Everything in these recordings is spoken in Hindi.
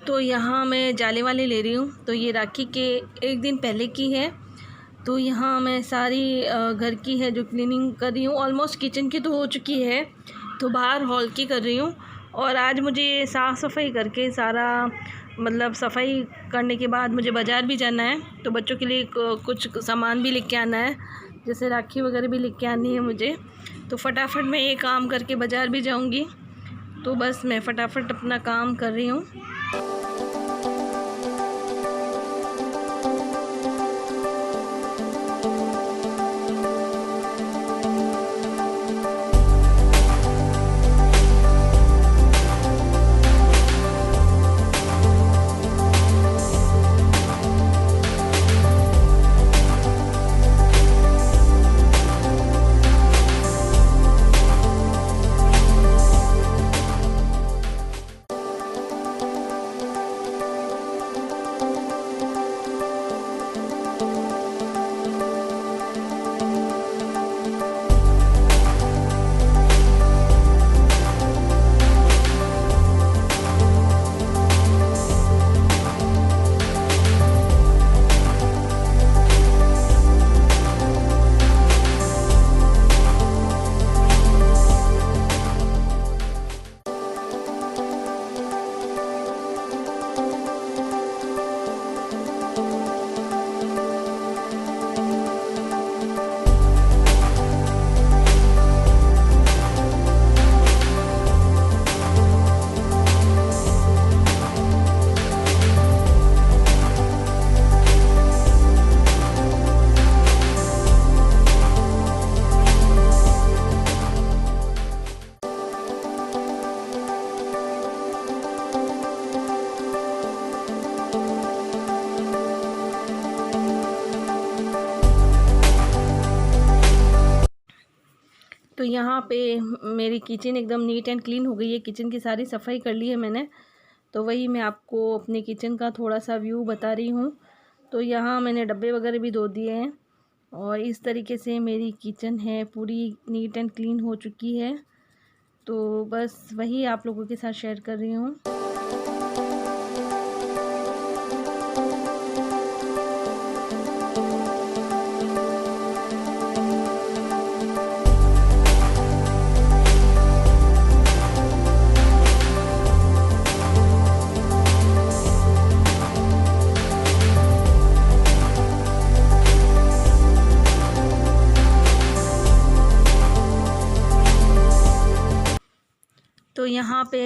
तो यहाँ मैं जाले वाले ले रही हूँ। तो ये राखी के एक दिन पहले की है। तो यहाँ मैं सारी घर की है जो क्लीनिंग कर रही हूँ। ऑलमोस्ट किचन की तो हो चुकी है, तो बाहर हॉल की कर रही हूँ। और आज मुझे साफ़ सफाई करके सारा मतलब सफाई करने के बाद मुझे बाज़ार भी जाना है। तो बच्चों के लिए कुछ सामान भी लेके आना है, जैसे राखी वगैरह भी लेके आनी है मुझे। तो फटाफट मैं ये काम करके बाज़ार भी जाऊँगी। तो बस मैं फटाफट अपना काम कर रही हूँ। तो यहाँ पे मेरी किचन एकदम नीट एंड क्लीन हो गई है। किचन की सारी सफाई कर ली है मैंने। तो वही मैं आपको अपने किचन का थोड़ा सा व्यू बता रही हूँ। तो यहाँ मैंने डब्बे वगैरह भी धो दिए हैं और इस तरीके से मेरी किचन है पूरी नीट एंड क्लीन हो चुकी है। तो बस वही आप लोगों के साथ शेयर कर रही हूँ। तो यहाँ पे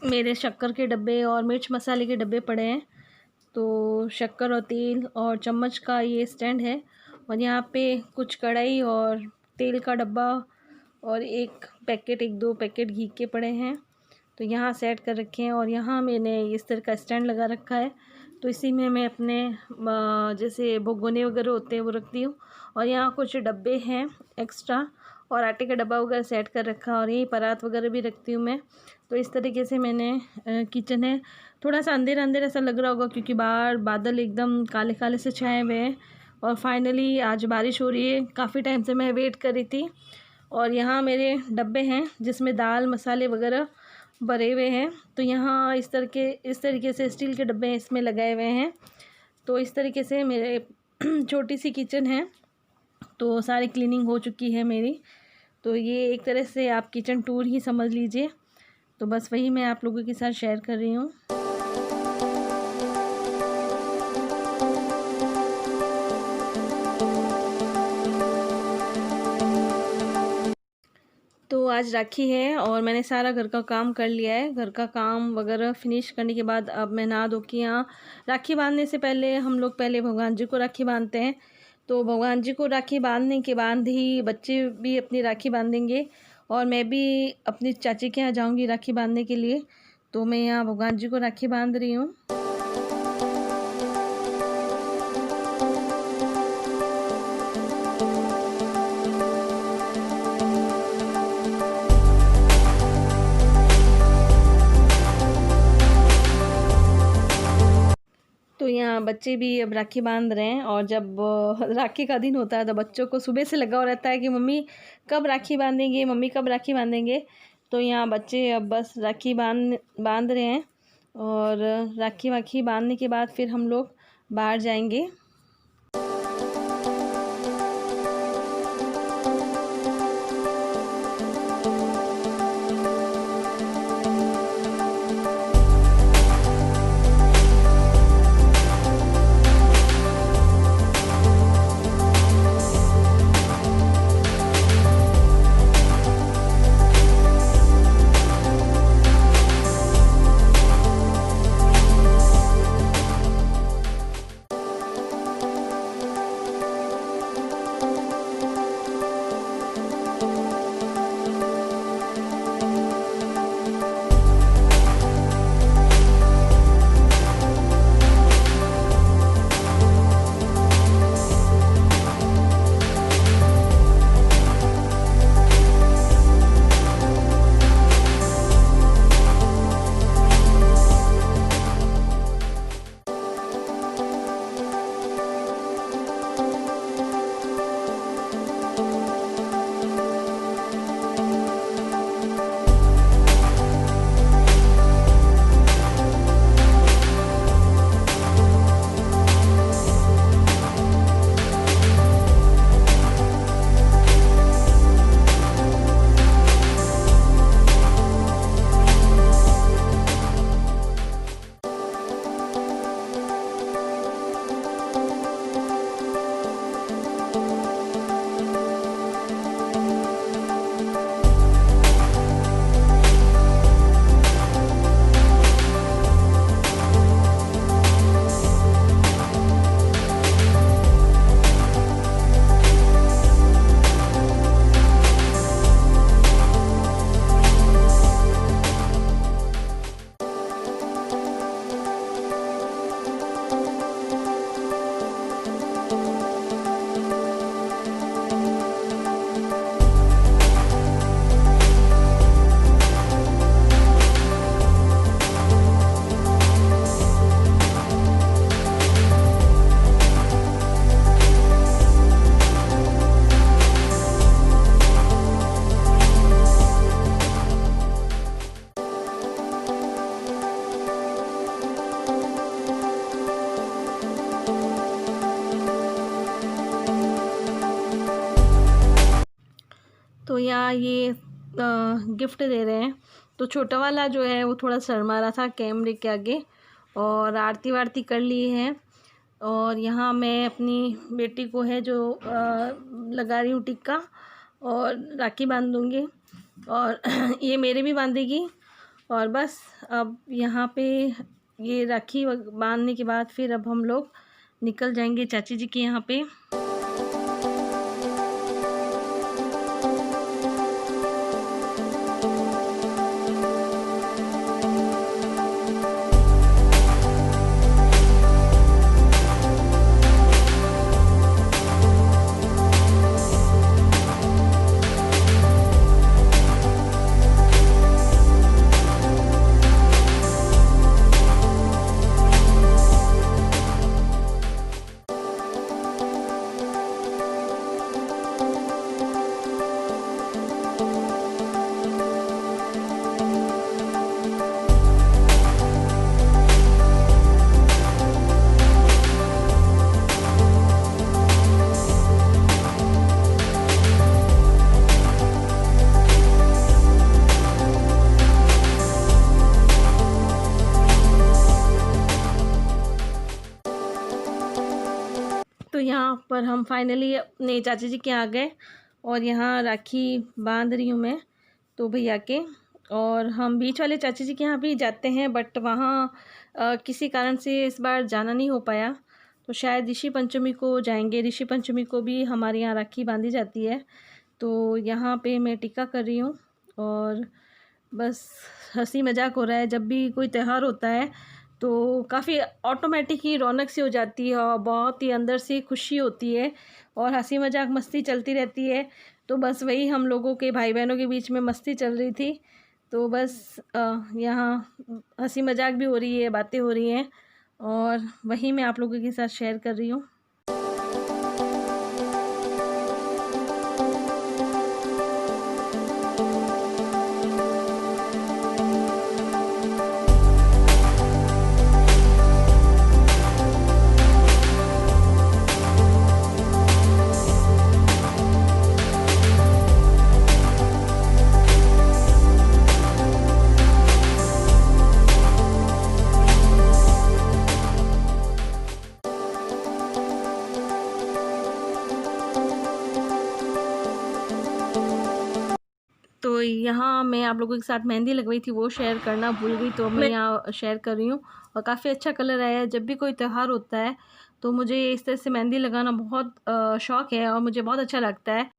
मेरे शक्कर के डब्बे और मिर्च मसाले के डब्बे पड़े हैं। तो शक्कर और तेल और चम्मच का ये स्टैंड है। और यहाँ पे कुछ कढ़ाई और तेल का डब्बा और एक दो पैकेट घी के पड़े हैं। तो यहाँ सेट कर रखे हैं। और यहाँ मैंने इस तरह का स्टैंड लगा रखा है। तो इसी में मैं अपने जैसे भगोने वगैरह होते हैं वो रखती हूँ। और यहाँ कुछ डब्बे हैं एक्स्ट्रा और आटे का डब्बा वगैरह सेट कर रखा। और यही परात वगैरह भी रखती हूँ मैं। तो इस तरीके से मैंने किचन है। थोड़ा सा अंधेरा अंधेरा सा लग रहा होगा क्योंकि बाहर बादल एकदम काले काले से छाए हुए हैं। और फाइनली आज बारिश हो रही है। काफ़ी टाइम से मैं वेट कर रही थी। और यहाँ मेरे डब्बे हैं जिसमें दाल मसाले वगैरह भरे हुए हैं। तो यहाँ इस तरीके से स्टील के डब्बे इसमें लगाए हुए हैं। तो इस तरीके से मेरे छोटी सी किचन है। तो सारी क्लीनिंग हो चुकी है मेरी। तो ये एक तरह से आप किचन टूर ही समझ लीजिए। तो बस वही मैं आप लोगों के साथ शेयर कर रही हूँ। तो आज राखी है और मैंने सारा घर का काम कर लिया है। घर का काम वगैरह फिनिश करने के बाद अब मैं नहा धो के यहाँ राखी बांधने से पहले हम लोग पहले भगवान जी को राखी बांधते हैं। तो भगवान जी को राखी बांधने के बाद ही बच्चे भी अपनी राखी बांधेंगे। और मैं भी अपनी चाची के यहाँ जाऊँगी राखी बांधने के लिए। तो मैं यहाँ भगवान जी को राखी बांध रही हूँ। तो यहाँ बच्चे भी अब राखी बांध रहे हैं। और जब राखी का दिन होता है तो बच्चों को सुबह से लगा रहता है कि मम्मी कब राखी बांधेंगे, मम्मी कब राखी बांधेंगे। तो यहाँ बच्चे अब बस राखी बांध रहे हैं। और राखी वाखी बांधने के बाद फिर हम लोग बाहर जाएंगे। तो यहाँ ये गिफ्ट दे रहे हैं। तो छोटा वाला जो है वो थोड़ा शर्मा रहा था कैमरे के आगे, और आरती वारती कर ली है। और यहाँ मैं अपनी बेटी को है जो लगा रही हूँ टिक्का, और राखी बांध दूँगी, और ये मेरे भी बांधेगी। और बस अब यहाँ पे ये राखी बांधने के बाद फिर अब हम लोग निकल जाएंगे चाची जी के यहाँ पे। तो यहाँ पर हम फाइनली अपने चाची जी के यहाँ गए, और यहाँ राखी बांध रही हूँ मैं तो भैया के। और हम बीच वाले चाची जी के यहाँ भी जाते हैं, बट वहाँ किसी कारण से इस बार जाना नहीं हो पाया। तो शायद ऋषि पंचमी को जाएंगे। ऋषि पंचमी को भी हमारे यहाँ राखी बांधी जाती है। तो यहाँ पे मैं टिक्का कर रही हूँ, और बस हंसी मजाक हो रहा है। जब भी कोई त्यौहार होता है तो काफ़ी ऑटोमेटिक ही रौनक सी हो जाती है, और बहुत ही अंदर से खुशी होती है, और हंसी मजाक मस्ती चलती रहती है। तो बस वही हम लोगों के भाई बहनों के बीच में मस्ती चल रही थी। तो बस यहाँ हंसी मजाक भी हो रही है, बातें हो रही हैं, और वही मैं आप लोगों के साथ शेयर कर रही हूँ। जहाँ मैं आप लोगों के साथ मेहंदी लगवाई थी वो शेयर करना भूल गई, तो मैं यहाँ शेयर कर रही हूँ। और काफ़ी अच्छा कलर आया है। जब भी कोई त्यौहार होता है तो मुझे इस तरह से मेहंदी लगाना बहुत शौक़ है और मुझे बहुत अच्छा लगता है।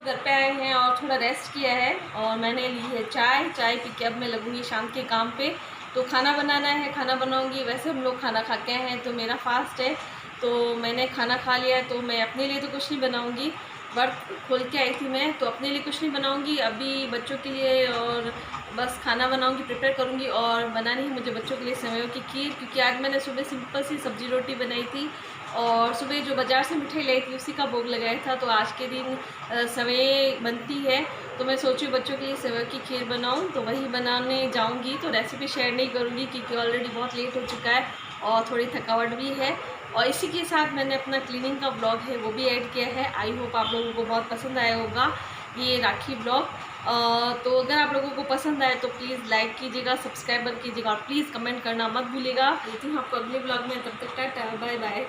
घर पे आए हैं और थोड़ा रेस्ट किया है और मैंने ली है चाय पी के अब मैं लगूंगी शाम के काम पे। तो खाना बनाना है, खाना बनाऊंगी। वैसे हम लोग खाना खा के हैं तो मेरा फास्ट है, तो मैंने खाना खा लिया है, तो मैं अपने लिए तो कुछ नहीं बनाऊंगी। वर्क खोल के आई थी मैं, तो अपने लिए कुछ नहीं बनाऊंगी अभी, बच्चों के लिए और बस खाना बनाऊंगी, प्रिपेयर करूंगी। और बनानी है मुझे बच्चों के लिए सेवइयों की खीर, क्योंकि आज मैंने सुबह सिंपल सी सब्जी रोटी बनाई थी और सुबह जो बाज़ार से मिठाई लाई थी उसी का भोग लगाया था। तो आज के दिन सेवई बनती है, तो मैं सोची बच्चों के लिए सेवई की खीर बनाऊं, तो वही बनाने जाऊंगी। तो रेसिपी शेयर नहीं करूंगी क्योंकि ऑलरेडी बहुत लेट हो चुका है और थोड़ी थकावट भी है। और इसी के साथ मैंने अपना क्लीनिंग का ब्लॉग है वो भी ऐड किया है। आई होप आप लोगों को बहुत पसंद आया होगा ये राखी ब्लॉग। तो अगर आप लोगों को पसंद आए तो प्लीज़ लाइक कीजिएगा, सब्सक्राइब कीजिएगा और प्लीज़ कमेंट करना मत भूलिएगा। मिलती हूँ आपको अगले ब्लॉग में, तब तक टाटा बाय बाय।